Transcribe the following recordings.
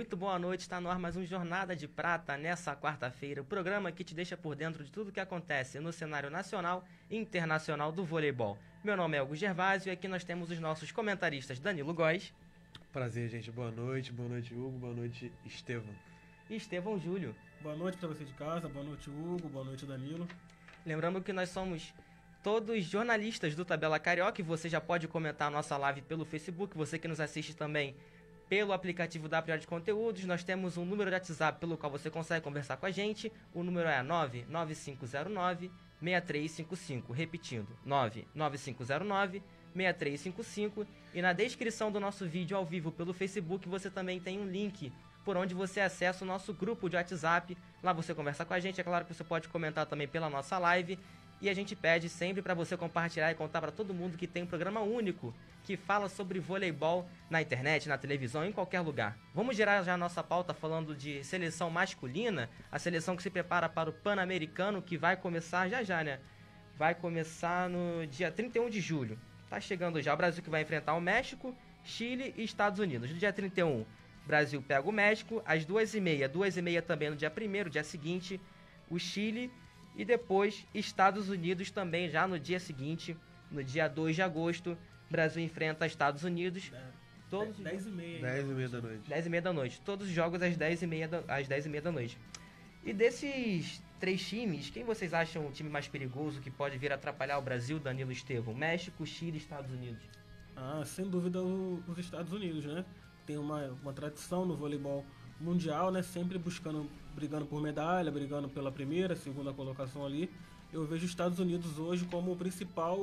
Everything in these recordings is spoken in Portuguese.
muito boa noite. Está no ar mais um Jornada de Prata nessa quarta-feira. O programa que te deixa por dentro de tudo que acontece no cenário nacional e internacional do voleibol. Meu nome é Hugo Gervásio e aqui nós temos os nossos comentaristas Danilo Góes. Prazer, gente. Boa noite Hugo, boa noite Estevão. E Estevão Júlio. Boa noite para você de casa, boa noite Hugo, boa noite Danilo. Lembrando que nós somos todos jornalistas do Tabela Carioca e você já pode comentar a nossa live pelo Facebook, você que nos assiste também pelo aplicativo da Prior de Conteúdos. Nós temos um número de WhatsApp pelo qual você consegue conversar com a gente. O número é 99509-6355. Repetindo, 99509-6355. E na descrição do nosso vídeo ao vivo pelo Facebook você também tem um link por onde você acessa o nosso grupo de WhatsApp. Lá você conversa com a gente. É claro que você pode comentar também pela nossa live. E a gente pede sempre para você compartilhar e contar para todo mundo que tem um programa único que fala sobre voleibol na internet, na televisão, em qualquer lugar. Vamos girar já a nossa pauta falando de seleção masculina, a seleção que se prepara para o Pan-Americano, que vai começar já, né? Vai começar no dia 31 de julho. Tá chegando já. O Brasil que vai enfrentar o México, Chile e Estados Unidos. No dia 31, o Brasil pega o México, às 2h30. 2h30 também no dia 1º, dia seguinte, o Chile. E depois, Estados Unidos também já no dia seguinte, no dia 2 de agosto, Brasil enfrenta Estados Unidos. Todos 10h30. 10h30 da noite. 10h30 da noite. Todos os jogos às 10h30 da noite. E desses três times, quem vocês acham o time mais perigoso que pode vir atrapalhar o Brasil, Danilo e Estevão? México, Chile e Estados Unidos? Sem dúvida os Estados Unidos, né? Tem uma tradição no voleibol mundial, né? Sempre brigando por medalha, brigando pela primeira, segunda colocação ali. Eu vejo os Estados Unidos hoje como o principal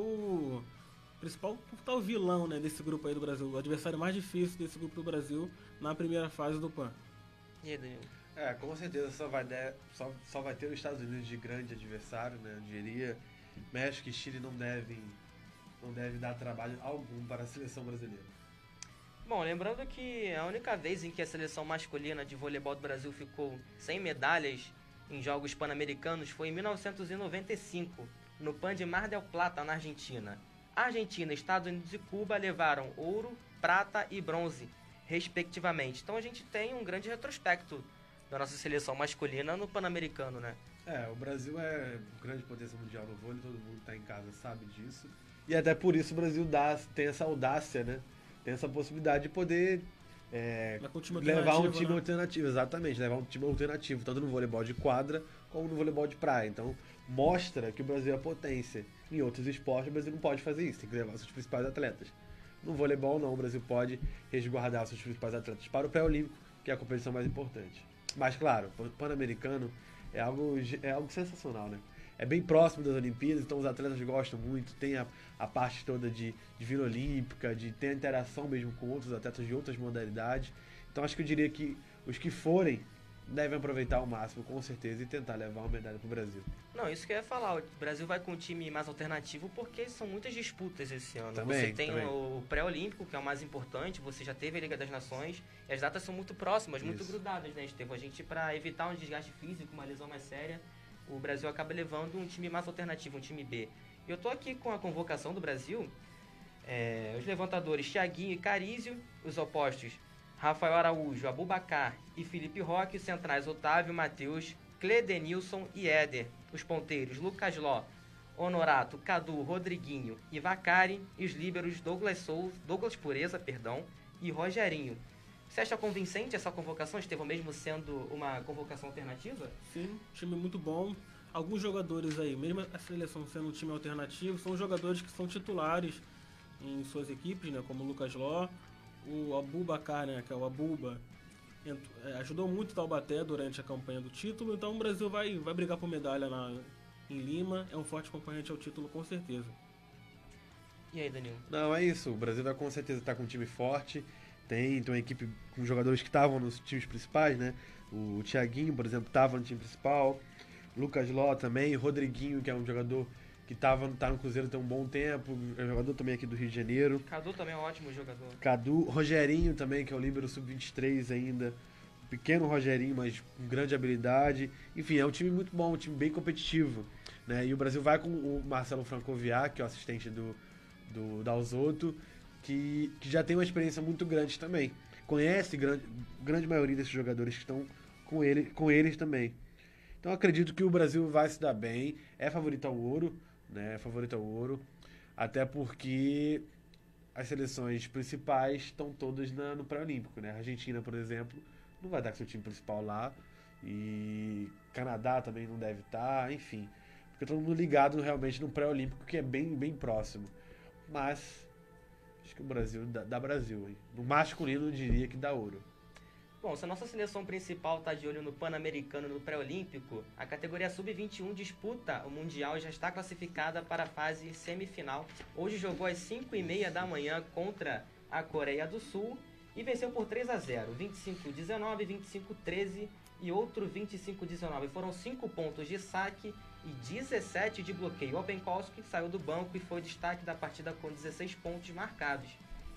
tal vilão, né, desse grupo aí do Brasil, o adversário mais difícil desse grupo do Brasil na primeira fase do PAN. E aí, Danilo? Com certeza só vai ter os Estados Unidos de grande adversário, né? Eu diria México e Chile não devem dar trabalho algum para a seleção brasileira. Bom, lembrando que a única vez em que a seleção masculina de voleibol do Brasil ficou sem medalhas em Jogos Pan-Americanos foi em 1995, no Pan de Mar del Plata, na Argentina. Argentina, Estados Unidos e Cuba levaram ouro, prata e bronze, respectivamente. Então a gente tem um grande retrospecto da nossa seleção masculina no Pan-Americano, né? O Brasil é grande potência mundial no vôlei, todo mundo que está em casa sabe disso. E até por isso o Brasil tem essa audácia, né? Tem essa possibilidade de poder levar um time alternativo, exatamente, levar um time alternativo, tanto no voleibol de quadra como no voleibol de praia. Então, mostra que o Brasil é potência. Em outros esportes, o Brasil não pode fazer isso, tem que levar seus principais atletas. No voleibol, não, o Brasil pode resguardar seus principais atletas para o pré-olímpico, que é a competição mais importante. Mas, claro, o Pan-Americano é algo sensacional, né? É bem próximo das Olimpíadas, então os atletas gostam muito, tem a parte toda de Vila Olímpica, de ter interação mesmo com outros atletas de outras modalidades. Então acho que eu diria que os que forem devem aproveitar ao máximo, com certeza, e tentar levar uma medalha para o Brasil. Não, isso que eu ia falar, o Brasil vai com um time mais alternativo porque são muitas disputas esse ano. Também, você tem o pré-olímpico, que é o mais importante, você já teve a Liga das Nações, e as datas são muito próximas, muito grudadas, né, Estevão? A gente, para evitar um desgaste físico, uma lesão mais séria, o Brasil acaba levando um time mais alternativo, um time B. Eu tô aqui com a convocação do Brasil, os levantadores Thiaguinho e Carísio, os opostos Rafael Araújo, Abubacar e Felipe Roque, os centrais Otávio, Matheus, Cledenilson e Éder, os ponteiros Lucas Ló, Honorato, Cadu, Rodriguinho e Vacari, e os líberos Douglas Pureza e Rogerinho. Você acha convincente essa convocação, Estevão, mesmo sendo uma convocação alternativa? Sim, time muito bom. Alguns jogadores aí, mesmo a seleção sendo um time alternativo, são jogadores que são titulares em suas equipes, né, como o Lucas Ló, o Abubacar, né, que é o Abuba, ajudou muito o Taubaté durante a campanha do título, então o Brasil vai brigar por medalha em Lima, é um forte concorrente ao título com certeza. E aí, Danilo? Não, é isso, o Brasil vai com certeza estar com um time forte. Tem uma equipe com jogadores que estavam nos times principais, né? O Thiaguinho, por exemplo, estava no time principal. Lucas Ló também. Rodriguinho, que é um jogador que tá no Cruzeiro tem um bom tempo. É um jogador também aqui do Rio de Janeiro. Cadu também é um ótimo jogador. Rogerinho também, que é o líbero sub-23 ainda. Um pequeno Rogerinho, mas com grande habilidade. Enfim, é um time muito bom, um time bem competitivo, né? E o Brasil vai com o Marcelo Francoviar, que é o assistente do Dalzotto, que já tem uma experiência muito grande também. conhece grande maioria desses jogadores que estão com eles também. Então acredito que o Brasil vai se dar bem, é favorito ao ouro, né? É favorito ao ouro, até porque as seleções principais estão todas no pré-olímpico, né? A Argentina, por exemplo, não vai estar com seu time principal lá, e Canadá também não deve estar, enfim. Porque todo mundo ligado realmente no pré-olímpico, que é bem, bem próximo. Mas acho que o Brasil dá Brasil, hein? No masculino eu diria que dá ouro. Bom, se a nossa seleção principal está de olho no Pan-Americano e no Pré-Olímpico, a categoria Sub-21 disputa o Mundial e já está classificada para a fase semifinal. Hoje jogou às 5h30 da manhã contra a Coreia do Sul e venceu por 3-0, 25-19, 25-13 e outro 25-19. Foram 5 pontos de saque e 17 de bloqueio. O Openkowski saiu do banco e foi destaque da partida com 16 pontos marcados.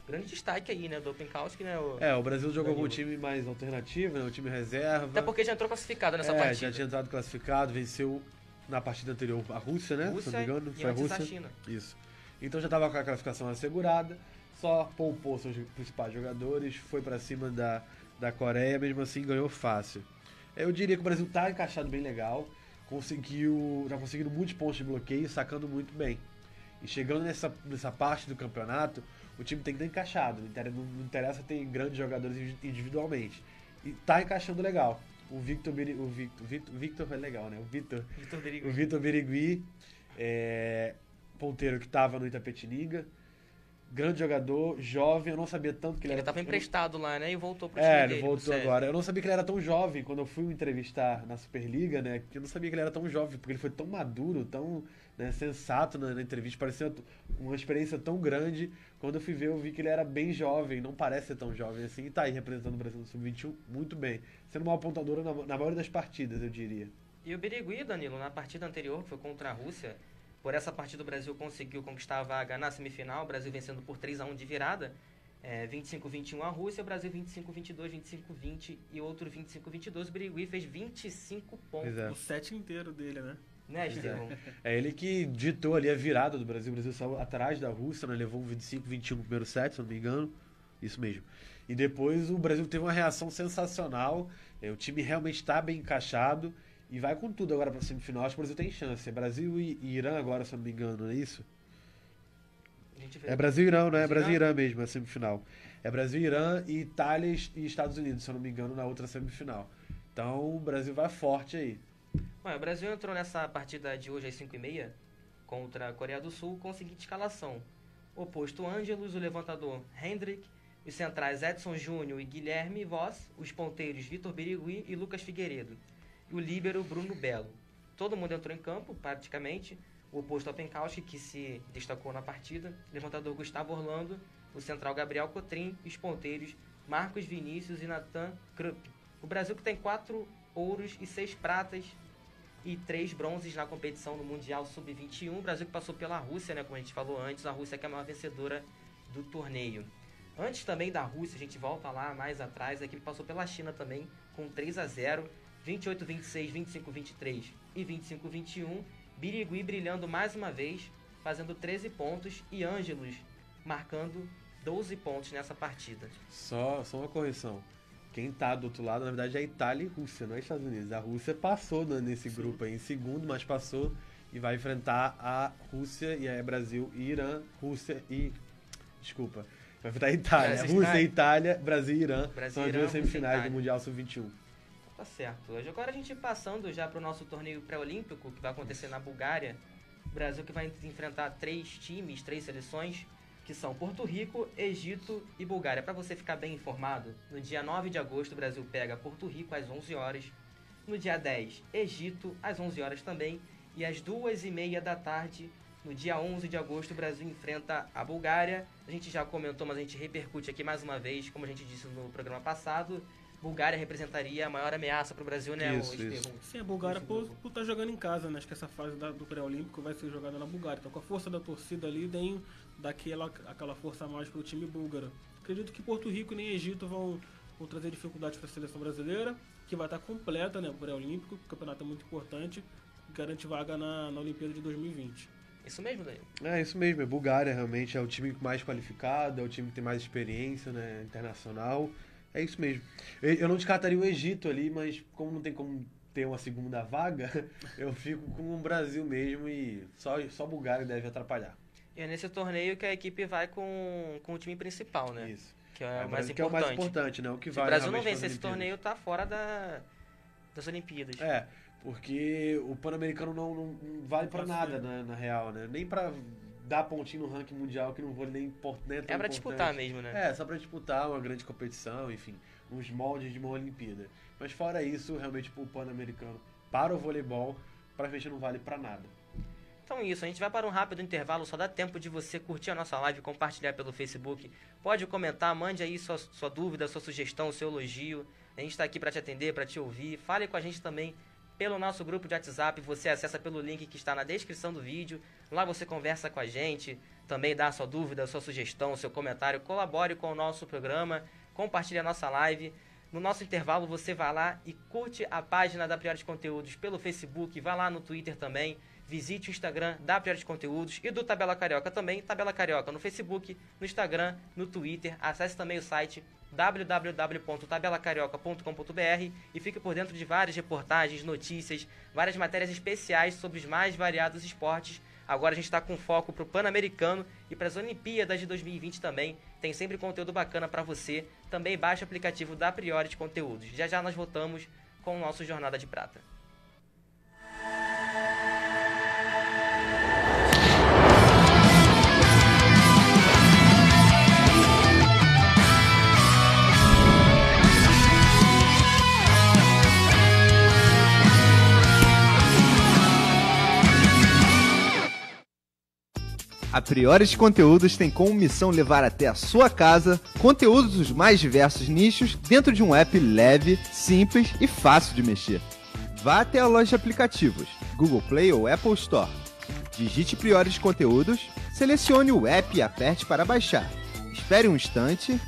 Grande destaque aí, né, do Openkowski, né? O Brasil jogou com um time mais alternativo, né, um time reserva. Até porque já entrou classificado nessa partida. Já tinha entrado classificado, venceu na partida anterior a Rússia, né? Rússia, se não me engano, e foi a antes Rússia. a China. Isso. Então já estava com a classificação assegurada, só poupou seus principais jogadores, foi para cima da Coreia, mesmo assim ganhou fácil. Eu diria que o Brasil tá encaixado bem legal, tá conseguindo muitos pontos de bloqueio, sacando muito bem. E chegando nessa parte do campeonato, o time tem que estar encaixado, não interessa ter grandes jogadores individualmente. E tá encaixando legal. O Victor é legal, né? O Vitor Birigui, ponteiro que estava no Itapetininga, grande jogador, jovem, eu não sabia tanto que ele era... Ele estava emprestado lá, né? E voltou pro time dele. Ele voltou agora. Eu não sabia que ele era tão jovem. Quando eu fui entrevistar na Superliga, né? Eu não sabia que ele era tão jovem, porque ele foi tão maduro, tão, né, sensato na entrevista. Parecia uma experiência tão grande. Quando eu fui ver, eu vi que ele era bem jovem, não parece ser tão jovem assim. E tá aí representando o Brasil no Sub-21 muito bem. Sendo uma apontadora na maioria das partidas, eu diria. E o Birigui, Danilo, na partida anterior, que foi contra a Rússia... Por essa partida o Brasil conseguiu conquistar a vaga na semifinal, o Brasil vencendo por 3-1 de virada, 25-21 a Rússia, o Brasil 25-22, 25-20 e outro 25-22. O Birigui fez 25 pontos. O set inteiro dele, né? Né, Estevão? É ele que ditou ali a virada do Brasil. O Brasil saiu atrás da Rússia, né? Levou um 25-21 no primeiro set, se não me engano. Isso mesmo. E depois o Brasil teve uma reação sensacional. O time realmente está bem encaixado. E vai com tudo agora para a semifinal. Acho que o Brasil tem chance. É Brasil e Irã agora, se eu não me engano, não é isso? É Brasil e Irã, não é? Brasil e Irã mesmo, a semifinal. É Brasil, Irã e Itália e Estados Unidos, se eu não me engano, na outra semifinal. Então o Brasil vai forte aí. Bom, o Brasil entrou nessa partida de hoje às 5h30 contra a Coreia do Sul com a seguinte escalação. Oposto Ângelos, o levantador Hendrick, os centrais Edson Júnior e Guilherme Voss, os ponteiros Vitor Birigui e Lucas Figueiredo. E o líbero Bruno Belo. Todo mundo entrou em campo, praticamente. O oposto Openkowski, que se destacou na partida. Levantador Gustavo Orlando. O central Gabriel Cotrim. E os ponteiros Marcos Vinícius e Nathan Krupp. O Brasil que tem 4 ouros e 6 pratas e 3 bronzes na competição no Mundial Sub-21. O Brasil que passou pela Rússia, né, como a gente falou antes. A Rússia que é a maior vencedora do torneio. Antes também da Rússia, a gente volta lá mais atrás. A equipe passou pela China também com 3-0. 28-26, 25-23 e 25-21. Birigui brilhando mais uma vez, fazendo 13 pontos. E Ângelos marcando 12 pontos nessa partida. Só uma correção. Quem tá do outro lado, na verdade, é a Itália e Rússia, não é Estados Unidos. A Rússia passou nesse grupo aí em segundo, mas passou e vai enfrentar a Rússia, e aí é Brasil e Irã, Rússia e... Desculpa. Vai enfrentar a Itália. Rússia e Itália, Brasil e Irã. São as duas semifinais do Mundial Sub-21. Tá certo. Hoje agora a gente passando já para o nosso torneio pré-olímpico, que vai acontecer na Bulgária. O Brasil que vai enfrentar 3 times, 3 seleções, que são Porto Rico, Egito e Bulgária. Para você ficar bem informado, no dia 9 de agosto o Brasil pega Porto Rico às 11 horas. No dia 10, Egito às 11 horas também. E às 2h30 da tarde, no dia 11 de agosto, o Brasil enfrenta a Bulgária. A gente já comentou, mas a gente repercute aqui mais uma vez, como a gente disse no programa passado. Bulgária representaria a maior ameaça para o Brasil, né? Isso. Sim, a Bulgária por estar jogando em casa, né? Acho que essa fase do pré-olímpico vai ser jogada na Bulgária. Então, com a força da torcida ali, dá aquela força a mais para o time búlgaro. Acredito que Porto Rico nem Egito vão trazer dificuldades para a seleção brasileira, que vai estar completa, né? O pré-olímpico, o campeonato é muito importante, garante vaga na Olimpíada de 2020. Isso mesmo, Danilo? É isso mesmo, a Bulgária realmente é o time mais qualificado, é o time que tem mais experiência, né, internacional. É isso mesmo. Eu não descartaria o Egito ali, mas como não tem como ter uma segunda vaga, eu fico com o Brasil mesmo e só a Bulgária deve atrapalhar. E é nesse torneio que a equipe vai com o time principal, né? Isso. Que é o mais importante. Que é o mais importante, né? O que Se o Brasil não vencer esse torneio, tá fora das Olimpíadas. Porque o Pan-Americano não vale pra nada, na real, né? Nem pra dar pontinho no ranking mundial, que não vou nem é pra disputar mesmo, né? Só pra disputar uma grande competição, enfim, uns moldes de uma Olimpíada. Mas fora isso, realmente o Pan-Americano para o voleibol, praticamente não vale pra nada. Então é isso, a gente vai para um rápido intervalo, só dá tempo de você curtir a nossa live, compartilhar pelo Facebook, pode comentar, mande aí sua dúvida, sua sugestão, seu elogio, a gente está aqui para te atender, para te ouvir, fale com a gente também pelo nosso grupo de WhatsApp, você acessa pelo link que está na descrição do vídeo, lá você conversa com a gente, também dá sua dúvida, sua sugestão, seu comentário, colabore com o nosso programa, compartilhe a nossa live. No nosso intervalo você vai lá e curte a página da Priori Conteúdos pelo Facebook, vai lá no Twitter também, visite o Instagram da Priori Conteúdos e do Tabela Carioca também, Tabela Carioca no Facebook, no Instagram, no Twitter. Acesse também o site www.tabelacarioca.com.br e fique por dentro de várias reportagens, notícias, várias matérias especiais sobre os mais variados esportes. Agora a gente está com foco para o Pan-Americano e para as Olimpíadas de 2020 também. Tem sempre conteúdo bacana para você. Também baixe o aplicativo da Priori de Conteúdos. Já já nós voltamos com o nosso Jornada de Prata. A Priori de Conteúdos tem como missão levar até a sua casa conteúdos dos mais diversos nichos dentro de um app leve, simples e fácil de mexer. Vá até a loja de aplicativos, Google Play ou Apple Store. Digite Priori de Conteúdos, selecione o app e aperte para baixar. Espere um instante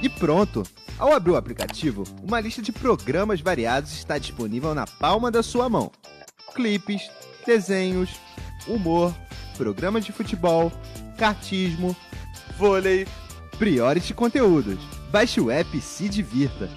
e pronto! Ao abrir o aplicativo, uma lista de programas variados está disponível na palma da sua mão. Clipes, desenhos, humor, programas de futebol, kartismo, vôlei, Priori de Conteúdos. Baixe o app e se divirta.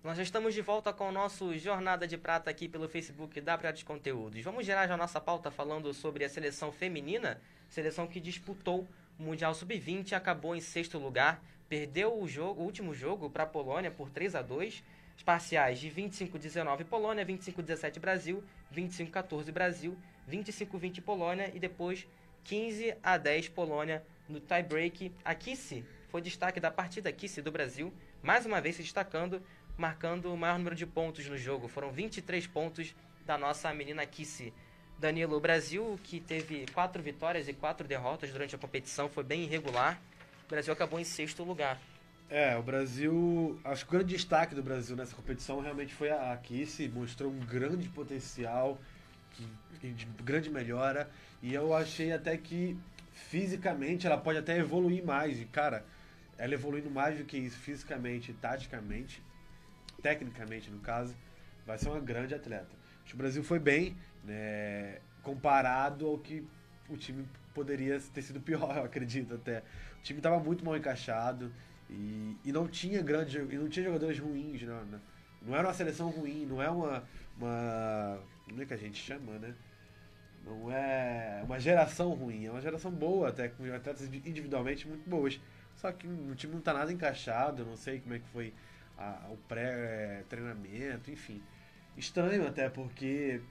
Nós já estamos de volta com o nosso Jornada de Prata aqui pelo Facebook da Priori de Conteúdos. Vamos gerar já a nossa pauta falando sobre a seleção feminina, seleção que disputou o Mundial Sub-20 e acabou em 6º lugar, perdeu o último jogo para a Polônia por 3-2, os parciais de 25-19 Polônia, 25-17 Brasil, 25-14 Brasil, 25-20 Polônia e depois 15-10 Polônia no tie-break. A Kissy foi destaque da partida, a Kissy do Brasil, mais uma vez se destacando, marcando o maior número de pontos no jogo. Foram 23 pontos da nossa menina Kissy. Danilo, o Brasil, que teve 4 vitórias e 4 derrotas durante a competição, foi bem irregular. O Brasil acabou em 6º lugar. O Brasil... Acho que o grande destaque do Brasil nessa competição realmente foi a Kissy. Mostrou um grande potencial, de grande melhora. E eu achei até que, fisicamente, ela pode até evoluir mais. E, cara, ela evoluindo mais do que isso, fisicamente e taticamente, tecnicamente no caso, vai ser uma grande atleta. Acho que o Brasil foi bem, né, comparado ao que o time poderia ter sido pior, eu acredito até. O time estava muito mal encaixado e não tinha jogadores ruins, não era uma seleção ruim, não é uma como é que a gente chama, né? Não é uma geração ruim, é uma geração boa até, com atletas individualmente muito boas. Só que o time não está nada encaixado, eu não sei como é que foi o pré-treinamento, enfim. Estranho até, porque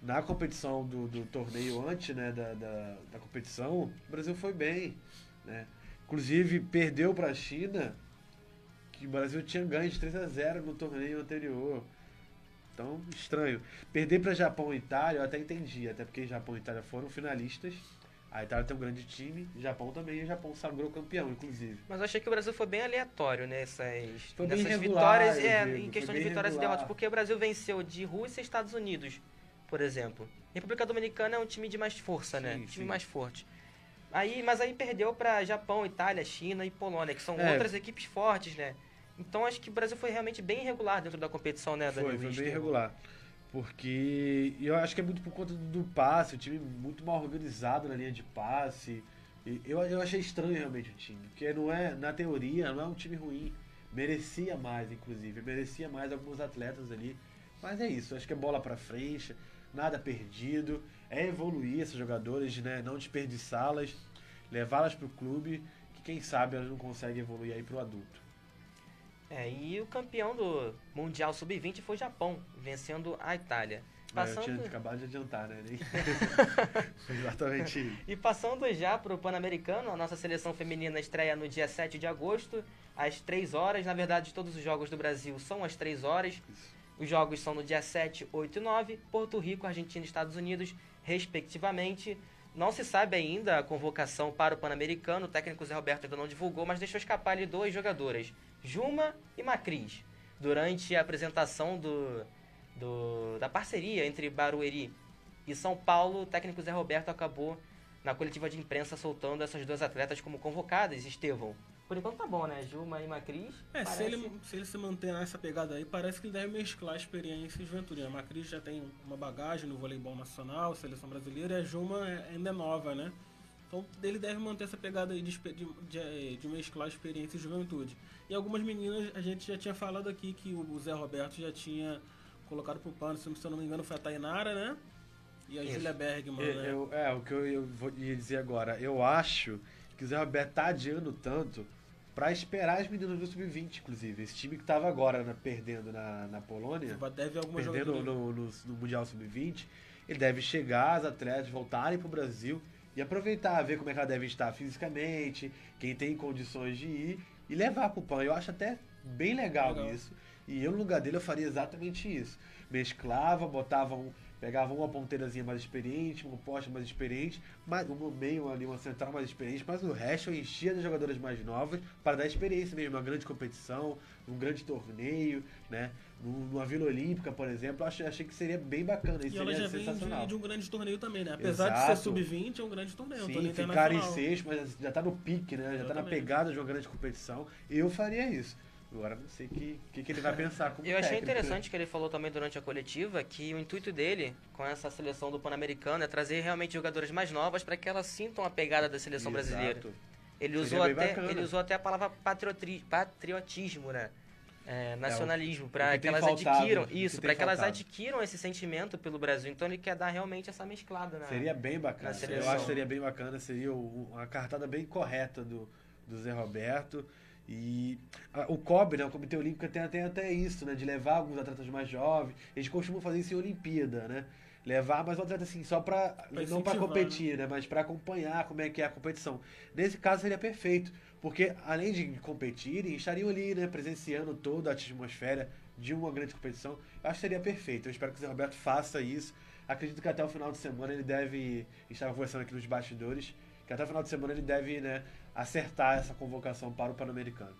na competição do torneio antes, né, da competição, o Brasil foi bem, né? Inclusive perdeu para a China, que o Brasil tinha ganho de 3-0 no torneio anterior. Então, estranho. Perder para Japão e Itália eu até entendi, até porque Japão e Itália foram finalistas. A Itália tem um grande time, o Japão também, e o Japão sagrou campeão, inclusive. Mas eu achei que o Brasil foi bem aleatório nessas regular, vitórias, Diego, em questão de vitórias regular. e derrotas, porque o Brasil venceu de Rússia e Estados Unidos por exemplo. República Dominicana é um time de mais força, né? Sim, Time sim. mais forte. Mas aí perdeu para Japão, Itália, China e Polônia, que são outras equipes fortes, né? Então acho que o Brasil foi realmente bem irregular dentro da competição, né, Danilo? Foi bem irregular. Porque eu acho que é muito por conta do passe, o time muito mal organizado na linha de passe. E eu achei estranho realmente o time, porque não é, na teoria, não é um time ruim. Merecia mais, inclusive, merecia mais alguns atletas ali. Mas é isso, acho que é bola pra frente, nada perdido, é evoluir esses jogadores, né, não desperdiçá-las, levá-las pro clube, que quem sabe elas não conseguem evoluir aí pro adulto. E o campeão do Mundial Sub-20 foi o Japão, vencendo a Itália. Eu tinha acabado de adiantar, né? Foi exatamente isso. E passando já para o Pan-Americano, a nossa seleção feminina estreia no dia 7 de agosto, às 3 horas. Na verdade, todos os jogos do Brasil são às 3 horas. Isso. Os jogos são no dia 7, 8 e 9, Porto Rico, Argentina e Estados Unidos, respectivamente. Não se sabe ainda a convocação para o Pan-Americano, o técnico Zé Roberto ainda não divulgou, mas deixou escapar ali 2 jogadoras, Juma e Macris, durante a apresentação da parceria entre Barueri e São Paulo. O técnico Zé Roberto acabou na coletiva de imprensa soltando essas 2 atletas como convocadas. Estevão, por enquanto tá bom, né? Juma e Macris. Se ele se manter nessa pegada aí, parece que ele deve mesclar experiência e juventude. A Macris já tem uma bagagem no voleibol nacional, seleção brasileira, e a Juma ainda é nova, né? Então ele deve manter essa pegada aí de mesclar experiência e juventude. E algumas meninas, a gente já tinha falado aqui que o Zé Roberto já tinha colocado pro pano, se eu não me engano foi a Tainara, né? E a Júlia Bergman, né? O que eu ia dizer agora, eu acho que o Zé Roberto tá adiando tanto pra esperar as meninas do Sub-20, inclusive. Esse time que tava agora, né, perdendo na Polônia, deve alguma perdendo no Mundial Sub-20, ele deve chegar, as atletas voltarem pro Brasil e aproveitar, ver como é que ela deve estar fisicamente, quem tem condições de ir e levar pro PAN. Eu acho até bem legal isso. E eu, no lugar dele, eu faria exatamente isso. Mesclava, pegava uma ponteirazinha mais experiente, uma poste mais experiente, um meio ali, uma central mais experiente, mas o resto eu enchia de jogadoras mais novas para dar experiência mesmo, uma grande competição, um grande torneio, né? Numa Vila Olímpica, por exemplo, achei que seria bem bacana. Isso seria ela já sensacional. vem de um grande torneio também, né? Apesar de ser Sub-20, é um grande torneio. Sim, ficar em sexto, mas já tá no pique, né? Já tá na pegada de uma grande competição. Eu faria isso. Agora não sei o que ele vai pensar como Eu achei técnico, interessante que ele falou também durante a coletiva que o intuito dele com essa seleção do Pan-Americano é trazer realmente jogadoras mais novas para que elas sintam a pegada da seleção brasileira. Ele usou até a palavra patriotismo, né? Nacionalismo, para que elas adquiram isso, para que elas adquiram esse sentimento pelo Brasil. Então ele quer dar realmente essa mesclada na Seria bem bacana. Eu acho que seria bem bacana, seria uma cartada bem correta do Zé Roberto. E o COB, né, o Comitê Olímpico, tem até isso, né, de levar alguns atletas mais jovens. Eles costumam fazer isso em Olimpíada, né? Levar mais um atleta assim, só não para competir, né, mas para acompanhar como é que é a competição. Nesse caso seria perfeito, porque além de competirem, estariam ali, né, presenciando toda a atmosfera de uma grande competição. Eu acho que seria perfeito. Eu espero que o Zé Roberto faça isso. Acredito que até o final de semana ele deve, estava conversando aqui nos bastidores, que até o final de semana ele deve, né, acertar essa convocação para o Pan-Americano.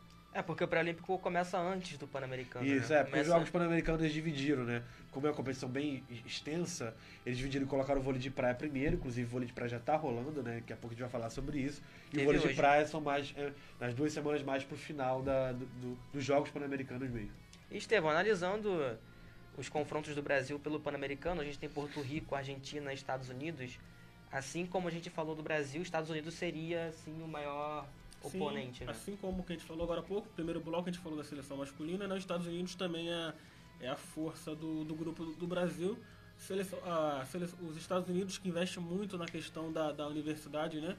Porque o pré-olímpico começa antes do Pan-Americano. Isso, né? Porque os Jogos Pan-Americanos eles dividiram, né? Como é uma competição bem extensa, eles dividiram e colocaram o vôlei de praia primeiro, inclusive o vôlei de praia já está rolando, né? Daqui a pouco a gente vai falar sobre isso. E o vôlei de praia são mais, nas 2 semanas mais pro final dos Jogos Pan-Americanos mesmo. E Estevão, analisando os confrontos do Brasil pelo Pan-Americano, a gente tem Porto Rico, Argentina e Estados Unidos. Assim como a gente falou do Brasil, Estados Unidos seria assim, o maior oponente. Né? Assim como que a gente falou agora há pouco, primeiro bloco a gente falou da seleção masculina, né? Os Estados Unidos também é a força do grupo do Brasil. Os Estados Unidos que investem muito na questão da universidade, né?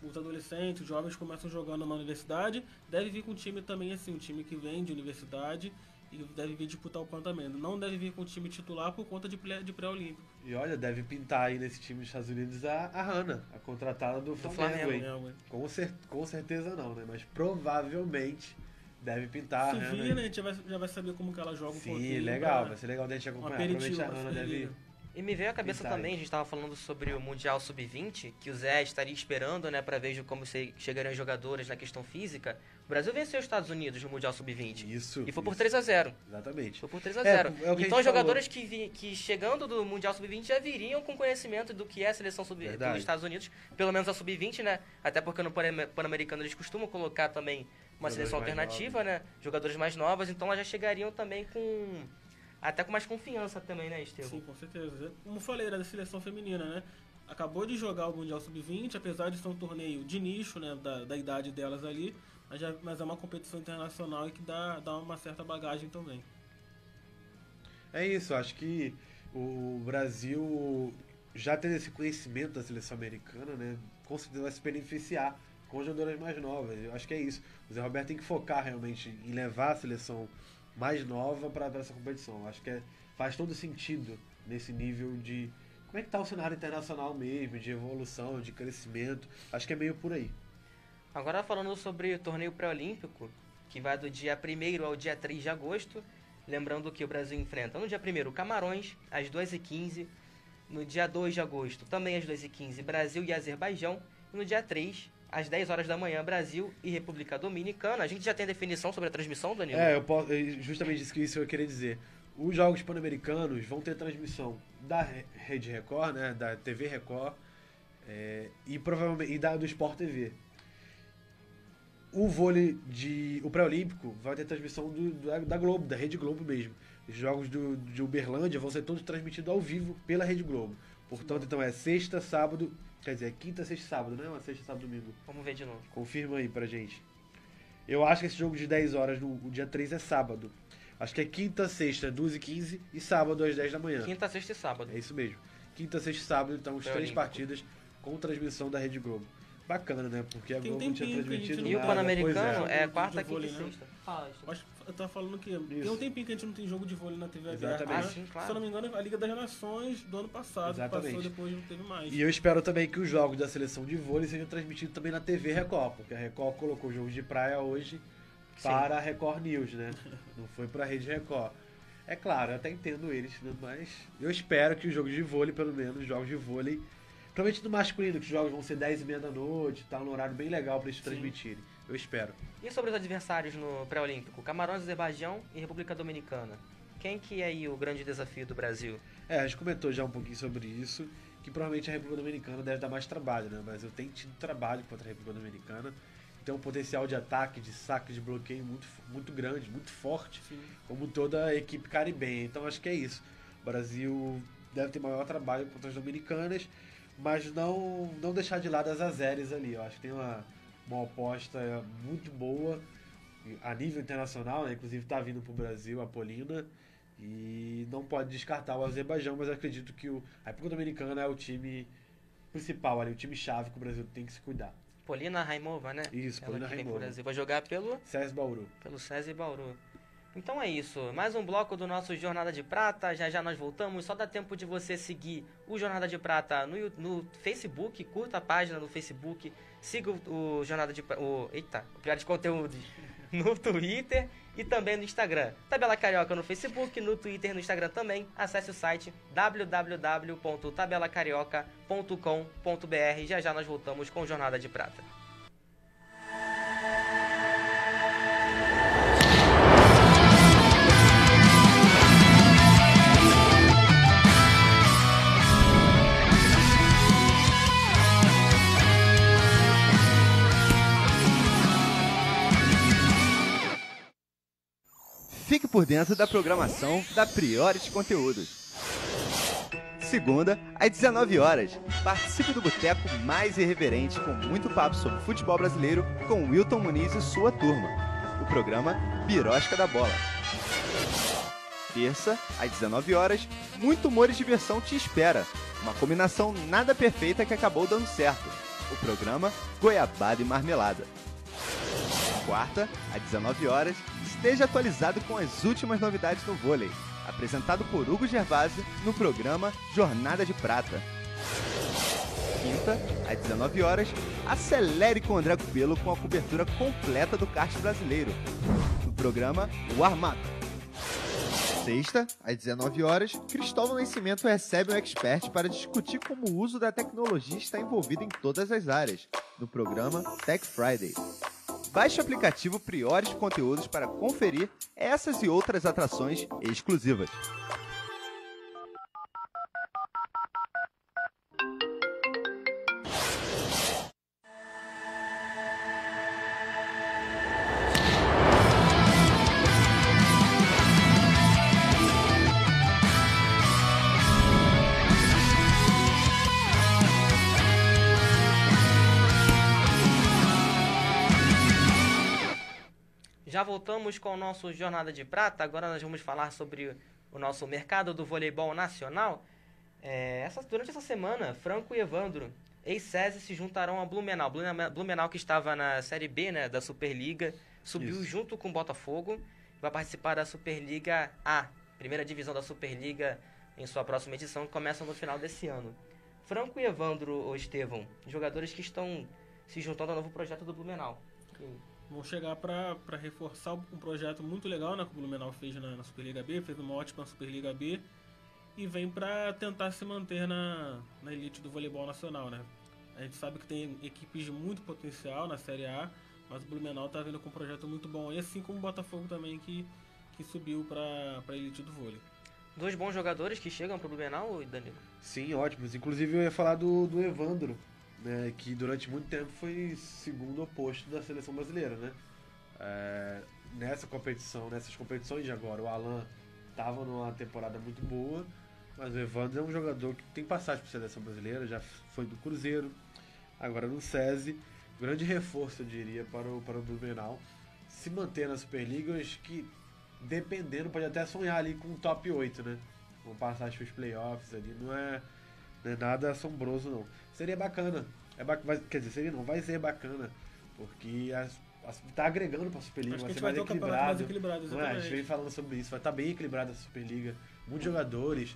Os adolescentes, os jovens começam jogando na universidade, deve vir com um time também assim, um time que vem de universidade e deve vir disputar o PAN também. Não deve vir com o time titular por conta de pré-olímpico. E olha, deve pintar aí nesse time dos Estados Unidos a Hannah, a contratada do Flamengo. Com certeza não, né? Mas provavelmente deve pintar a Hannah. Se vir, né? A gente já vai saber como que ela joga. Sim, legal. Vai ser legal da gente acompanhar. Provavelmente a Hannah E me veio à cabeça também, a gente estava falando sobre o Mundial Sub-20, que o Zé estaria esperando, né, para ver como chegariam os jogadores na questão física. O Brasil venceu os Estados Unidos no Mundial Sub-20. Isso. E foi por 3-0. Exatamente. Foi por 3-0. Então os jogadores que chegando do Mundial Sub-20 já viriam com conhecimento do que é a seleção dos Estados Unidos, pelo menos a Sub-20, né? Até porque no Pan-Americano eles costumam colocar também uma seleção alternativa, né? Jogadores mais novos, então elas já chegariam também até com mais confiança também, né, Estevão? Sim, com certeza. Como falei, era da seleção feminina, né? Acabou de jogar o Mundial Sub-20, apesar de ser um torneio de nicho, né, da idade delas ali, mas é uma competição internacional e que dá uma certa bagagem também. É isso, acho que o Brasil, já tendo esse conhecimento da seleção americana, né, com certeza vai se beneficiar com jogadoras mais novas. Eu acho que é isso. O Zé Roberto tem que focar realmente em levar a seleção mais nova para essa competição. Acho que faz todo sentido nesse nível de como é que está o cenário internacional mesmo, de evolução, de crescimento. Acho que é meio por aí. Agora falando sobre o torneio pré-olímpico, que vai do dia 1º ao dia 3 de agosto, lembrando que o Brasil enfrenta no dia 1º Camarões, às 2h15, no dia 2 de agosto, também às 2h15, Brasil e Azerbaijão, e no dia 3, às 10 horas da manhã, Brasil e República Dominicana. A gente já tem definição sobre a transmissão, Danilo? Justamente isso que eu queria dizer. Os Jogos Pan-Americanos vão ter transmissão da Rede Record, né, da TV Record, e provavelmente do Sport TV. O vôlei o pré-olímpico vai ter transmissão da Globo, da Rede Globo mesmo. Os jogos de Uberlândia vão ser todos transmitidos ao vivo pela Rede Globo. Portanto, então é sexta, sábado, quer dizer, quinta, sexta e sábado, não é uma sexta, sábado, domingo. Vamos ver de novo. Confirma aí pra gente. Eu acho que esse jogo de 10 horas no dia 3 é sábado. Acho que é quinta, sexta, 2h15 e sábado às 10 da manhã. Quinta, sexta e sábado. É isso mesmo. Quinta, sexta e sábado, então as 3 partidas com transmissão da Rede Globo. Bacana, né? Porque a Globo não tinha transmitido nada. E o Pan-Americano é quarta, quinta e sexta. Eu tava falando que tem um tempinho que a gente não tem jogo de vôlei na TV aberta. Sim, claro. Se eu não me engano, a Liga das Nações do ano passado passou, depois não teve mais. E eu espero também que os jogos da seleção de vôlei sejam transmitidos também na TV Record, porque a Record colocou jogos de praia hoje para a Record News, né? Não foi para a Rede Record. É claro, eu até entendo eles, né? Mas eu espero que os jogos de vôlei, pelo menos, os jogos de vôlei, provavelmente no masculino, que os jogos vão ser 10h30 da noite, tá? Um horário bem legal para eles transmitirem. Eu espero. E sobre os adversários no pré-olímpico? Camarões, Azerbaijão e República Dominicana. Quem que é aí o grande desafio do Brasil? A gente comentou já um pouquinho sobre isso, que provavelmente a República Dominicana deve dar mais trabalho, né? Mas eu tenho tido trabalho contra a República Dominicana. Tem um potencial de ataque, de saque, de bloqueio muito, muito grande, muito forte, como toda a equipe caribenha. Então acho que é isso. O Brasil deve ter maior trabalho contra as dominicanas, mas não deixar de lado as azeres ali. Eu acho que tem uma aposta muito boa a nível internacional, né? Inclusive está vindo para o Brasil a Polina, e não pode descartar o Azerbaijão, mas eu acredito que a República Dominicana é o time principal ali, o time chave que o Brasil tem que se cuidar. Polina Raimova, né? Isso, Polina Raimova. Vai jogar pelo SESI Bauru. Pelo SESI Bauru. Então é isso, mais um bloco do nosso Jornada de Prata, já nós voltamos, só dá tempo de você seguir o Jornada de Prata no Facebook, curta a página no Facebook, siga o Jornada de Prata, o Piada de Conteúdos no Twitter e também no Instagram. Tabela Carioca no Facebook, no Twitter e no Instagram também. Acesse o site www.tabelacarioca.com.br. Já nós voltamos com Jornada de Prata. Fique por dentro da programação da Priority Conteúdos. Segunda, às 19 horas, participe do boteco mais irreverente com muito papo sobre futebol brasileiro com Wilton Muniz e sua turma. O programa Birosca da Bola. Terça, às 19 horas, muito humor e diversão te espera. Uma combinação nada perfeita que acabou dando certo. O programa Goiabada e Marmelada. Quarta, às 19 horas, esteja atualizado com as últimas novidades no vôlei. Apresentado por Hugo Gervásio no programa Jornada de Prata. Quinta, às 19 horas, acelere com André Cubelo com a cobertura completa do kart brasileiro. No programa Warm Up. sexta, às 19 horas, Cristóvão Nascimento recebe um expert para discutir como o uso da tecnologia está envolvido em todas as áreas, no programa Tech Friday. Baixe o aplicativo Priores Conteúdos para conferir essas e outras atrações exclusivas. Já voltamos com o nosso Jornada de Prata. Agora nós vamos falar sobre o nosso mercado do voleibol nacional. Durante essa semana, Franco e Evandro, ex-SESI, se juntarão ao Blumenau. Blumenau, que estava na Série B, né, da Superliga, subiu junto com o Botafogo. Vai participar da Superliga A, primeira divisão da Superliga, em sua próxima edição, que começa no final desse ano. Franco e Evandro, ou Estevão, jogadores que estão se juntando ao novo projeto do Blumenau. Vão chegar para reforçar um projeto muito legal, né, que o Blumenau fez na Superliga B, fez uma ótima Superliga B, e vem para tentar se manter na elite do voleibol nacional, né? A gente sabe que tem equipes de muito potencial na Série A, mas o Blumenau está vindo com um projeto muito bom, e assim como o Botafogo também, que subiu para a elite do vôlei. Dois bons jogadores que chegam para o Blumenau, Danilo? Sim, ótimos. Inclusive eu ia falar do Evandro, né, que durante muito tempo foi segundo oposto da seleção brasileira, né? Nessas competições de agora, o Alan estava numa temporada muito boa, mas o Evandro é um jogador que tem passagem por seleção brasileira, já foi do Cruzeiro, agora no SESI, grande reforço, eu diria, para o Blumenau. Se manter na Superliga, eu acho que, dependendo, pode até sonhar ali com o top 8, né? Com passagem para os playoffs ali, não é nada assombroso, não. Seria bacana. Vai ser bacana, porque tá agregando pra Superliga, vai ser mais equilibrado. Não é? A gente vem falando sobre isso, vai estar bem equilibrada a Superliga. Muitos jogadores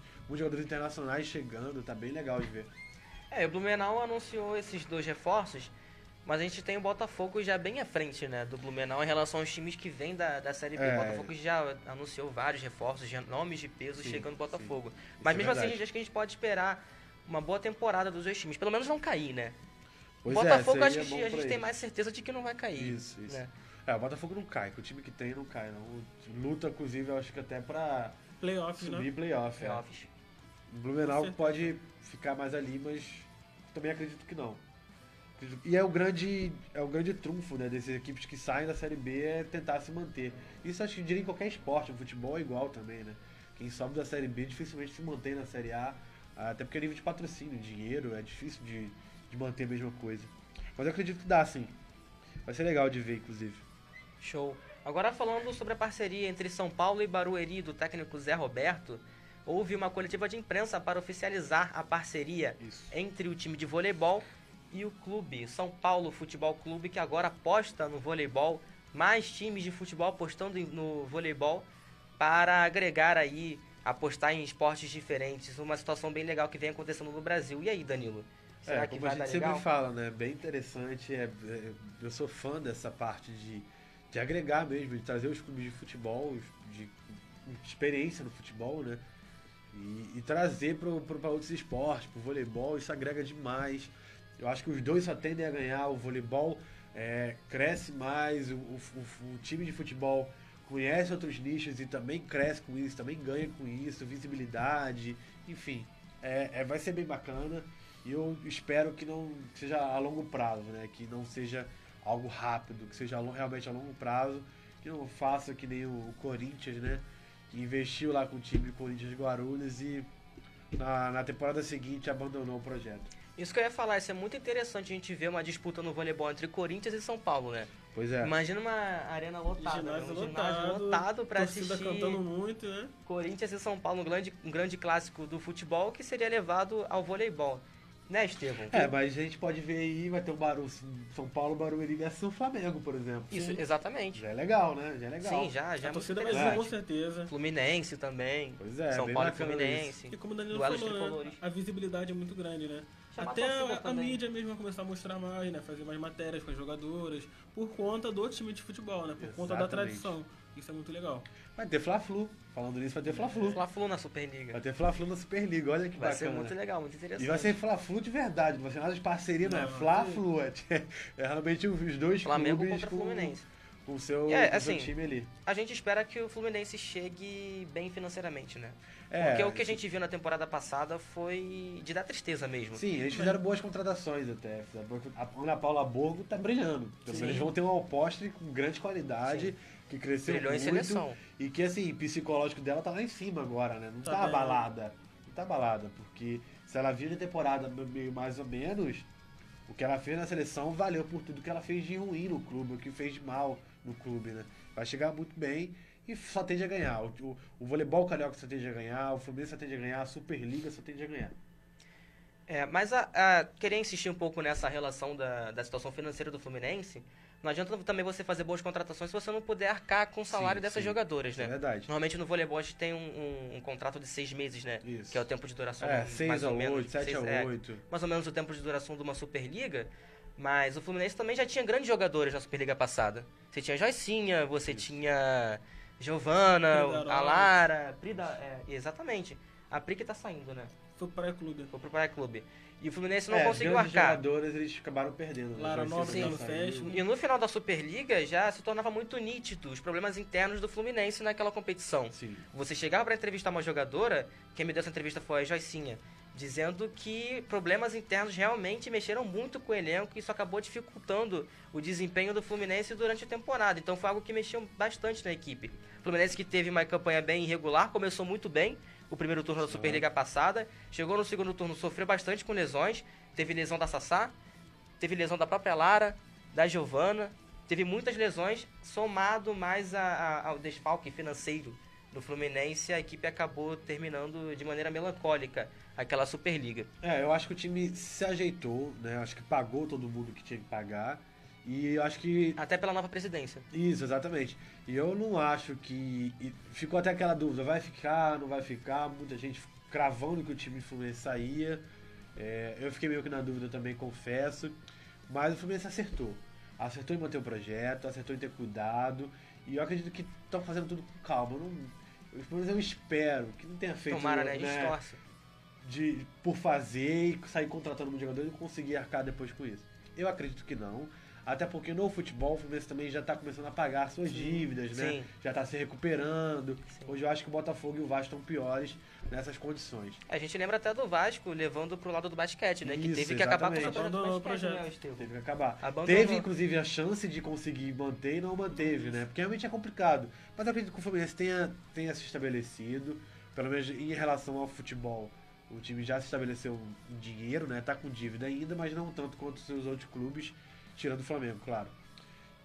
internacionais chegando, tá bem legal de ver. O Blumenau anunciou esses dois reforços, mas a gente tem o Botafogo já bem à frente, né, do Blumenau em relação aos times que vêm da Série B. O Botafogo já anunciou vários reforços, nomes de peso chegando no Botafogo. Mas mesmo assim, acho que a gente pode esperar uma boa temporada dos dois times, pelo menos não cair, né? O Botafogo, acho que a gente tem mais certeza de que não vai cair. Isso. Né? O Botafogo não cai, que o time que tem não cai, não. Luta, inclusive, eu acho que até pra subir playoff. O Blumenau pode ficar mais ali, mas também acredito que não. E é o grande trunfo, né, dessas equipes que saem da Série B, é tentar se manter. Isso acho que diria em qualquer esporte, no futebol é igual também, né? Quem sobe da Série B dificilmente se mantém na Série A, até porque é nível de patrocínio, dinheiro, é difícil de manter a mesma coisa. Mas eu acredito que dá, sim. Vai ser legal de ver, inclusive. Show. Agora falando sobre a parceria entre São Paulo e Barueri do técnico Zé Roberto, houve uma coletiva de imprensa para oficializar a parceria entre o time de voleibol e o clube São Paulo Futebol Clube, que agora aposta no voleibol, mais times de futebol apostando no voleibol para agregar aí, apostar em esportes diferentes, uma situação bem legal que vem acontecendo no Brasil. E aí, Danilo? Será que vai dar legal? A gente sempre fala, né? Bem interessante. Eu sou fã dessa parte de agregar mesmo, de trazer os clubes de futebol, de experiência no futebol, né? E trazer para outros esportes, para o voleibol, isso agrega demais. Eu acho que os dois só tendem a ganhar. O voleibol cresce mais, o time de futebol conhece outros nichos e também cresce com isso, também ganha com isso, visibilidade, enfim. Vai ser bem bacana. E eu espero que não seja a longo prazo, né? Que não seja algo rápido, que seja realmente a longo prazo, que não faça que nem o Corinthians, né? Que investiu lá com o time Corinthians Guarulhos e na temporada seguinte abandonou o projeto. Isso que eu ia falar, isso é muito interessante a gente ver uma disputa no voleibol entre Corinthians e São Paulo, né? Pois é. Imagina uma arena lotada, um ginásio lotado pra assistir cantando muito, né? Corinthians e São Paulo, um grande clássico do futebol que seria levado ao voleibol. Né, Estevão? Mas a gente pode ver aí, vai ter um barulho, São Paulo, Barueri versus o Flamengo, por exemplo. Isso, exatamente. Já é legal, né? Sim, já. A torcida vai ser, com certeza. Fluminense também. Pois é, São Paulo e Fluminense. E como o Danilo falou, né? A visibilidade é muito grande, né? Chamar Até torcida a também. mídia mesmo vai começar a mostrar mais, né? Fazer mais matérias com as jogadoras, por conta do time de futebol, né? Por conta da Exatamente. tradição. Isso é muito legal. Vai ter Fla-Flu. Falando nisso, vai ter Fla-Flu. Fla-Flu na Superliga. Vai ter Fla-Flu na Superliga, olha que Vai bacana. ser muito legal, muito interessante. E vai ser Fla-Flu de verdade, não vai ser nada de parceria, não. É Não, Fla-Flu. É realmente os dois Flamengo clubes contra Fluminense. com o seu, É, com o assim, seu time ali. A gente espera que o Fluminense chegue bem financeiramente, né? É, Porque o que a gente viu na temporada passada foi de dar tristeza mesmo. Sim, eles fizeram boas contratações até. A Ana Paula Borgo tá brilhando. Sim. Eles vão ter um apostre com grande qualidade, Sim. que cresceu Brilhou em muito. seleção. E que, assim, o psicológico dela tá lá em cima agora, né? Não Tá tá bem. abalada. Não tá abalada, porque se ela vir na temporada meio mais ou menos, o que ela fez na seleção valeu por tudo que ela fez de ruim no clube, o que fez de mal no clube, né? Vai chegar muito bem e só tende a ganhar. O voleibol carioca só tende a ganhar, o Fluminense só tende a ganhar, a Superliga só tende a ganhar. Mas querer insistir um pouco nessa relação da situação financeira do Fluminense, não adianta também você fazer boas contratações se você não puder arcar com o salário Sim, dessas sim. jogadoras, Isso né? é verdade. Normalmente no voleibol a gente tem um contrato de 6 meses, né? Isso. Que é o tempo de duração É, mais 6 a ou menos. 8, 7 a 8. Mais ou menos o tempo de duração de uma Superliga. Mas o Fluminense também já tinha grandes jogadores na Superliga passada. Você tinha Joicinha, você tinha Giovana, Pridarotti. a Lara, exatamente. A Pri que tá saindo, né? Foi para o clube. Foi pro Praia Clube. E o Fluminense não As conseguiu grandes arcar. jogadoras eles acabaram perdendo. né? Lara Joyce Nobre Silva no saiu. Fashion. E no final da Superliga já se tornava muito nítido os problemas internos do Fluminense naquela competição. Sim. Você chegava para entrevistar uma jogadora, quem me deu essa entrevista foi a Joicinha, dizendo que problemas internos realmente mexeram muito com o elenco e isso acabou dificultando o desempenho do Fluminense durante a temporada. Então foi algo que mexeu bastante na equipe. O Fluminense que teve uma campanha bem irregular, começou muito bem o primeiro turno da Superliga passada, chegou no segundo turno, sofreu bastante com lesões, teve lesão da Sassá, teve lesão da própria Lara, da Giovana, teve muitas lesões, somado mais ao desfalque financeiro do Fluminense, a equipe acabou terminando de maneira melancólica aquela Superliga. Eu acho que o time se ajeitou, né? Acho que pagou todo mundo que tinha que pagar. E eu acho que. Até pela nova presidência. Isso, exatamente. E eu não acho que. Ficou até aquela dúvida: vai ficar, não vai ficar? Muita gente cravando que o time do Fluminense saía. Eu fiquei meio que na dúvida também, confesso. Mas o Fluminense acertou. Acertou em manter o projeto, acertou em ter cuidado. E eu acredito que estão fazendo tudo com calma. Pelo menos eu espero que não tenha feito. Tomara, né? A gente torce. Por fazer e sair contratando um jogador e conseguir arcar depois com isso. Eu acredito que não. Até porque no futebol o Fluminense também já está começando a pagar suas dívidas, né? Sim. Já está se recuperando. Sim. Hoje eu acho que o Botafogo e o Vasco estão piores nessas condições. A gente lembra até do Vasco levando pro lado do basquete, né? Que Isso, teve que acabar com o exatamente. campeonato do Abandonou o basquete, projeto. né, Estevão? Teve que acabar. Abandonou. Teve, inclusive, a chance de conseguir manter e não manteve, né? Porque realmente é complicado. Mas eu acredito que o Fluminense tenha se estabelecido, pelo menos em relação ao futebol. O time já se estabeleceu em dinheiro, né? Tá com dívida ainda, mas não tanto quanto os seus outros clubes, tirando o Flamengo, claro.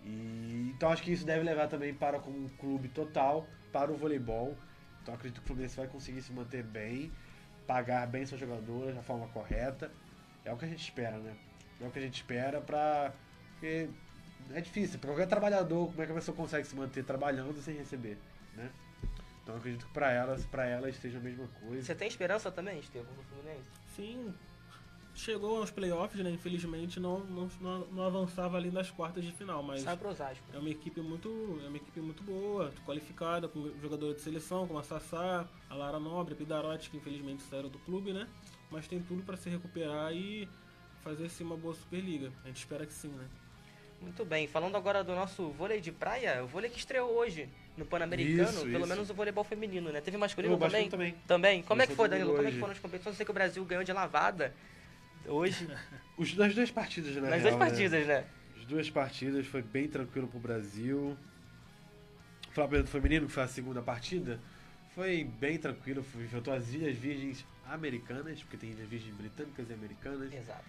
Então acho que isso deve levar também para como um clube total para o voleibol. Então acredito que o Fluminense vai conseguir se manter bem, pagar bem suas jogadoras da forma correta. É o que a gente espera, né? É o que a gente espera porque é difícil. Para qualquer trabalhador, como é que a pessoa consegue se manter trabalhando sem receber, né? Então acredito que para elas seja a mesma coisa. Você tem esperança também, Estevão, do Fluminense? Sim, chegou aos playoffs, né? Infelizmente não avançava ali nas quartas de final, mas Sai pro Osasco. é uma equipe muito boa, qualificada, com jogadores de seleção, como a Sassá, a Lara Nobre, a Pridarotti, que infelizmente saíram do clube, né? Mas tem tudo para se recuperar e fazer sim uma boa Superliga. A gente espera que sim, né? Muito bem, falando agora do nosso vôlei de praia, o vôlei que estreou hoje no Pan-Americano, Isso, pelo isso. menos o voleibol feminino, né? Teve masculino O masculino também? também. Como é que Começou foi, tudo Danilo? Como é que hoje. foram as competições? Eu sei que o Brasil ganhou de lavada hoje, Nas duas partidas, né? nas duas partidas, né? As duas partidas foi bem tranquilo pro Brasil. O Flamengo feminino, que foi a segunda partida, foi bem tranquilo. Enfrentou as Ilhas Virgens Americanas, porque tem Ilhas Virgens Britânicas e Americanas. Exato.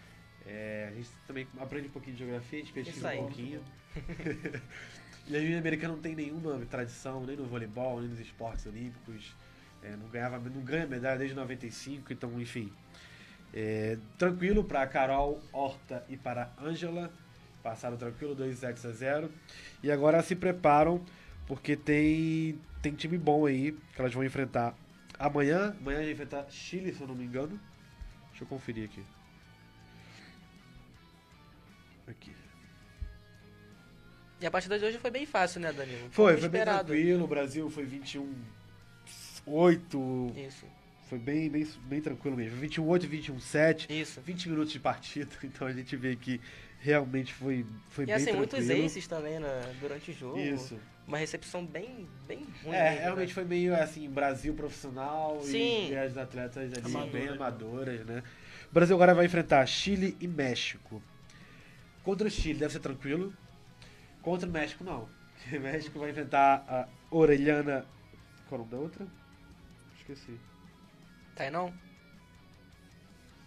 A gente também aprende um pouquinho de geografia, a gente Isso pesquisa aí. um pouquinho. E a Ilha Americana não tem nenhuma tradição, nem no voleibol, nem nos esportes olímpicos. Não ganha medalha desde 95, então, enfim. Tranquilo para Carol, Horta e para Ângela. Passaram tranquilo, 2-0. E agora se preparam, porque tem time bom aí, que elas vão enfrentar amanhã. Amanhã a gente vai enfrentar Chile, se eu não me engano. Deixa eu conferir aqui. Aqui. E a partida de hoje foi bem fácil, né, Danilo? Foi bem tranquilo. O Brasil foi 21-8. Isso. Foi bem tranquilo mesmo. 21-8, 21-7. Isso. 20 minutos de partida. Então a gente vê que realmente foi bem assim, tranquilo. Muitos aces também durante o jogo. Isso. Uma recepção bem ruim. Realmente foi meio assim, Brasil profissional. Sim. E as atletas ali bem amadoras, né? O Brasil agora vai enfrentar Chile e México. Contra o Chile deve ser tranquilo. Contra o México, não. O México vai enfrentar a Orellana... Qual é o nome da outra? Esqueci. Tá aí não?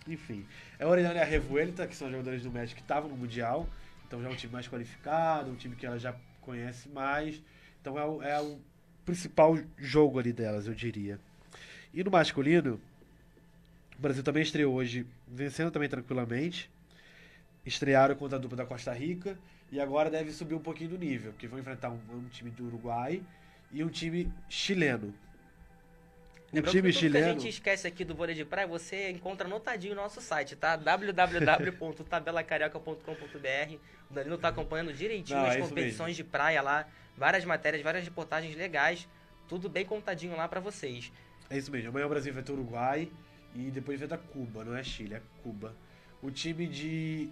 Enfim. A Orellana e a Revuelta, que são jogadores do México que estavam no Mundial. Então já é um time mais qualificado, um time que ela já conhece mais. Então é o principal jogo ali delas, eu diria. E no masculino, o Brasil também estreou hoje, vencendo também tranquilamente. Estrearam contra a dupla da Costa Rica. E agora deve subir um pouquinho do nível, porque vão enfrentar um time do Uruguai e um time chileno. Lembrando time que tudo chileno... que a gente esquece aqui do vôlei de praia, você encontra anotadinho no nosso site, tá? www.tabelacarioca.com.br. O Danilo tá acompanhando direitinho as competições de praia lá, várias matérias, várias reportagens legais, tudo bem contadinho lá pra vocês. É isso mesmo, amanhã o Brasil enfrenta o Uruguai e depois enfrenta Cuba, não é Chile, é Cuba. O time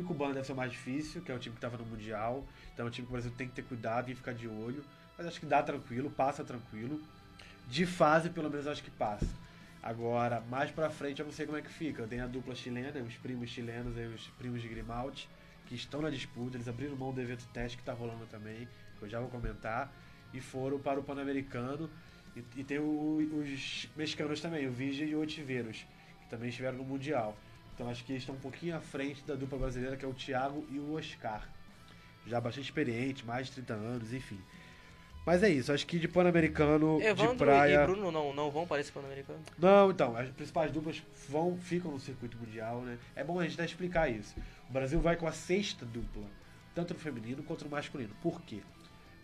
cubano deve ser o mais difícil, que é o time que estava no Mundial. Então é um time que o Brasil tem que ter cuidado e ficar de olho. Mas acho que dá tranquilo, passa tranquilo. De fase, pelo menos, acho que passa. Agora, mais pra frente, eu não sei como é que fica. Tem a dupla chilena, os primos chilenos e os primos de Grimaldi, que estão na disputa. Eles abriram mão do evento teste que tá rolando também, que eu já vou comentar. E foram para o Pan-Americano. E tem os mexicanos também, o Vigia e o Otiveiros, que também estiveram no Mundial. Então acho que eles estão um pouquinho à frente da dupla brasileira, que é o Thiago e o Oscar. Já bastante experiente, mais de 30 anos, enfim. Mas é isso, acho que de Pan-Americano, de praia... e Bruno não vão para esse Pan-Americano? Não, então, as principais duplas ficam no circuito mundial, né? É bom a gente até explicar isso. O Brasil vai com a 6ª dupla, tanto no feminino quanto no masculino. Por quê?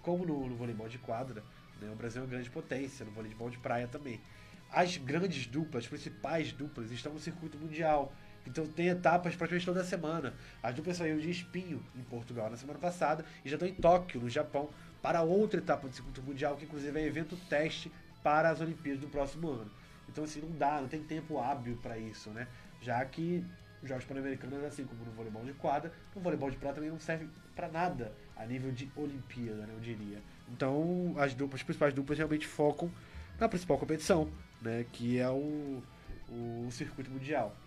Como no voleibol de quadra, né, o Brasil é uma grande potência, no voleibol de praia também. As grandes duplas, as principais duplas, estão no circuito mundial. Então tem etapas praticamente toda semana. As duplas saíram de Espinho, em Portugal, na semana passada, e já estão em Tóquio, no Japão, para outra etapa do circuito mundial, que inclusive é evento teste para as Olimpíadas do próximo ano. Então assim, não tem tempo hábil para isso, né? Já que os Jogos Pan-Americanos, assim como no voleibol de quadra, no voleibol de praia também não serve para nada a nível de Olimpíada, né, eu diria. Então as principais duplas realmente focam na principal competição, né, que é o circuito mundial.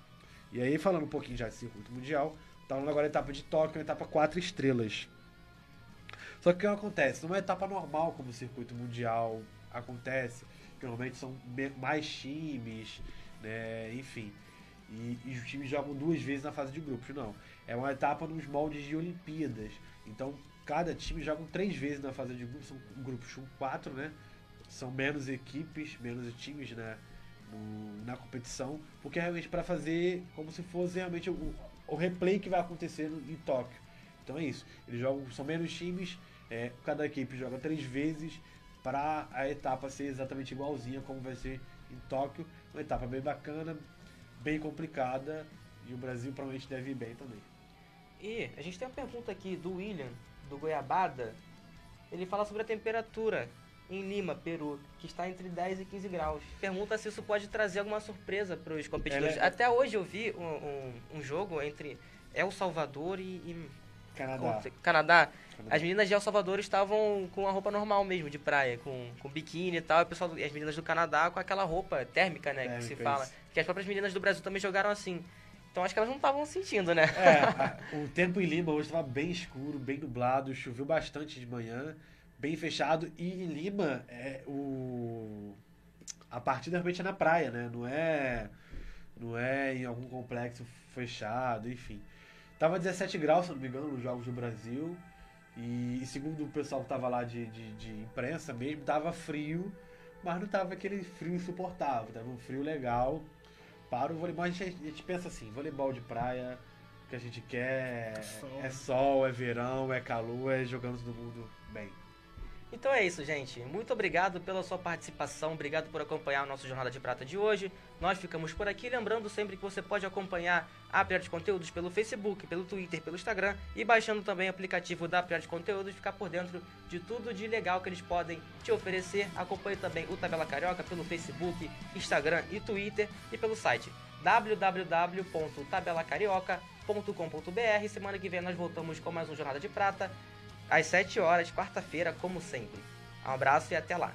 E aí, falando um pouquinho já de circuito mundial, tá falando agora a etapa de Tóquio, uma etapa 4 estrelas. Só que o que acontece? Numa etapa normal, como o circuito mundial acontece, que normalmente são mais times, né, enfim, e os times jogam 2 vezes na fase de grupos, não. É uma etapa nos moldes de Olimpíadas. Então, cada time joga 3 vezes na fase de grupos, são grupos com 4, né? São menos equipes, menos times, né? Na competição, porque é realmente para fazer como se fosse realmente o replay que vai acontecer em Tóquio. Então é isso, eles jogam, são menos times, cada equipe joga 3 vezes para a etapa ser exatamente igualzinha como vai ser em Tóquio. Uma etapa bem bacana, bem complicada, e o Brasil provavelmente deve ir bem também. E a gente tem uma pergunta aqui do William, do Goiabada. Ele fala sobre a temperatura em Lima, Peru, que está entre 10 e 15 graus. Pergunta se isso pode trazer alguma surpresa para os competidores. Até hoje eu vi um jogo entre El Salvador e Canadá. As meninas de El Salvador estavam com a roupa normal mesmo, de praia, com biquíni e tal, e as meninas do Canadá com aquela roupa térmica, né, que se fala. Que as próprias meninas do Brasil também jogaram assim. Então acho que elas não estavam sentindo, né? O tempo em Lima hoje estava bem escuro, bem nublado, choveu bastante de manhã, bem fechado, e em Lima a partida realmente é na praia, né? Não é em algum complexo fechado, enfim. Tava 17 graus, se não me engano, nos Jogos do Brasil, e segundo o pessoal que tava lá de imprensa mesmo, tava frio, mas não tava aquele frio insuportável, tava um frio legal para o voleibol. A gente pensa assim, voleibol de praia, o que a gente quer é sol, é verão, é calor, é jogando todo mundo bem. Então é isso, gente. Muito obrigado pela sua participação, obrigado por acompanhar o nosso Jornada de Prata de hoje. Nós ficamos por aqui, lembrando sempre que você pode acompanhar a Pirata Conteúdos pelo Facebook, pelo Twitter, pelo Instagram e baixando também o aplicativo da Pirata Conteúdos, ficar por dentro de tudo de legal que eles podem te oferecer. Acompanhe também o Tabela Carioca pelo Facebook, Instagram e Twitter e pelo site www.tabelacarioca.com.br. Semana que vem nós voltamos com mais um Jornada de Prata às 7 horas, quarta-feira, como sempre. Um abraço e até lá.